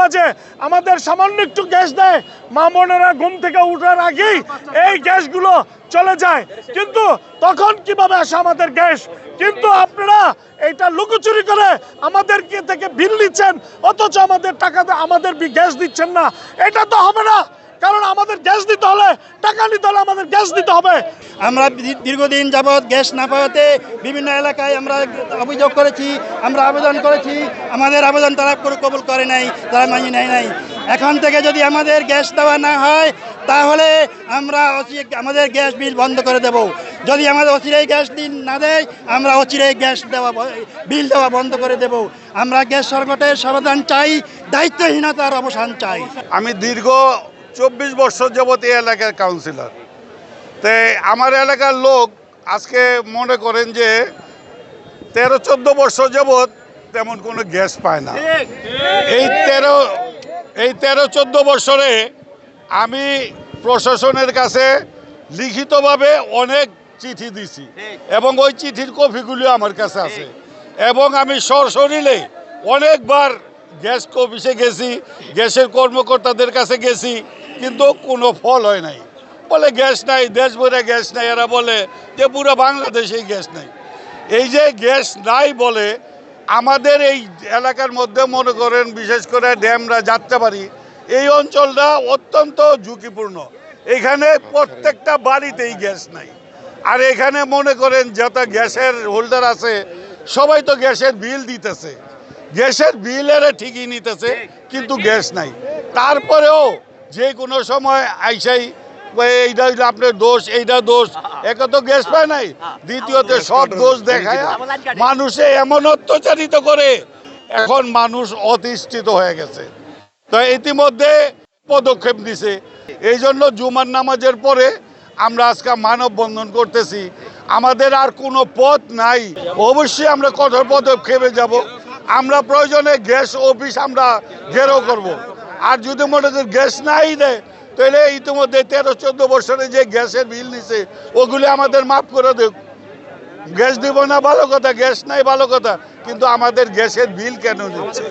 বাজে আমাদের সামান্য একটু গ্যাস দেয়, মা বোনেরা ঘুম থেকে উঠার আগেই এই গ্যাসগুলো চলে যায়। কিন্তু তখন কিভাবে আসে আমাদের গ্যাস? কিন্তু আপনারা এইটা লুকোচুরি করে আমাদের থেকে বিল নিচ্ছেন, অথচ আমাদের টাকাতে আমাদের গ্যাস দিচ্ছেন না। এটা তো হবে না, কারণ আমাদের গ্যাস দিতে হলে, টাকা নিতে হলে আমাদের গ্যাস দিতে হবে। আমরা দীর্ঘদিন যাবৎ গ্যাস না পাওয়াতে বিভিন্ন এলাকায় আমরা অভিযোগ করেছি, আমরা আবেদন করেছি, আমাদের আবেদন তারা কবুল করে নাই, তারা মানি নেয় নাই। এখন থেকে যদি আমাদের গ্যাস দেওয়া না হয় তাহলে আমরা আমাদের গ্যাস বিল বন্ধ করে দেব। যদি আমাদের অচিরেই গ্যাস না দেয় আমরা অচিরেই গ্যাস দেওয়া বিল দেওয়া বন্ধ করে দেব। আমরা গ্যাস সংকটের সমাধান চাই, দায়িত্বহীনতার অবসান চাই। আমি দীর্ঘ 24 বছর যাবত এই এলাকার কাউন্সিলর। তো আমার এলাকার লোক আজকে মনে করেন যে 13-14 বছর যাবত তেমন কোনো গ্যাস পায় না। এই 13-14 বছরে আমি প্রশাসনের কাছে লিখিতভাবে অনেক চিঠি দিছি এবং ওই চিঠির কপিগুলি আমার কাছে আছে। এবং আমি সশরীরে অনেকবার গ্যাস অফিসে গেছি, গ্যাসের কর্মকর্তাদের কাছে গেছি, কিন্তু কোনো ফল হয় নাই। বলে গ্যাস নাই, দেশ ভরে গ্যাস নাই। এরা বলে যে পুরো বাংলাদেশেই গ্যাস নাই। এই যে গ্যাস নাই বলে আমাদের এই এলাকার মধ্যে মনে করেন বিশেষ করে ড্যামরা যাত্রাবাড়ি এই অঞ্চলটা অত্যন্ত ঝুঁকিপূর্ণ। এখানে প্রত্যেকটা বাড়িতেই গ্যাস নাই। আর এখানে মনে করেন যত গ্যাসের হোল্ডার আছে সবাই তো গ্যাসের বিল দিতেছে, গ্যাসের বিল এরা ঠিকই নিতেছে, কিন্তু গ্যাস নাই। তারপরেও যে কোনো সময় আইসাই এইটা হইলে আপনার দোষ, এইটা দোষ, একে তো গ্যাস পায় নাই, দ্বিতীয়ত সব দোষ দেখায় মানুষে এমন অত্যাচারিত করে এখন মানুষ অতিষ্ঠিত হয়ে গেছে। তো ইতিমধ্যে পদক্ষেপ নিছে। এই জন্য জুমার নামাজের পরে আমরা আজকে মানববন্ধন করতেছি। আমাদের আর কোনো পথ নাই, অবশ্যই আমরা কঠোর পদক্ষেপে যাব। আমরা প্রয়োজনে গ্যাস অফিস আমরা ঘেরাও করব। আর যদি মনে করি গ্যাস নাই দেয় তাহলে ইতিমধ্যে 13-14 বছরে যে গ্যাসের বিল নিছে ওগুলি আমাদের মাফ করে দেব। গ্যাস দিব না ভালো কথা, গ্যাস নাই ভালো কথা, কিন্তু আমাদের গ্যাসের বিল কেন নিচ্ছে?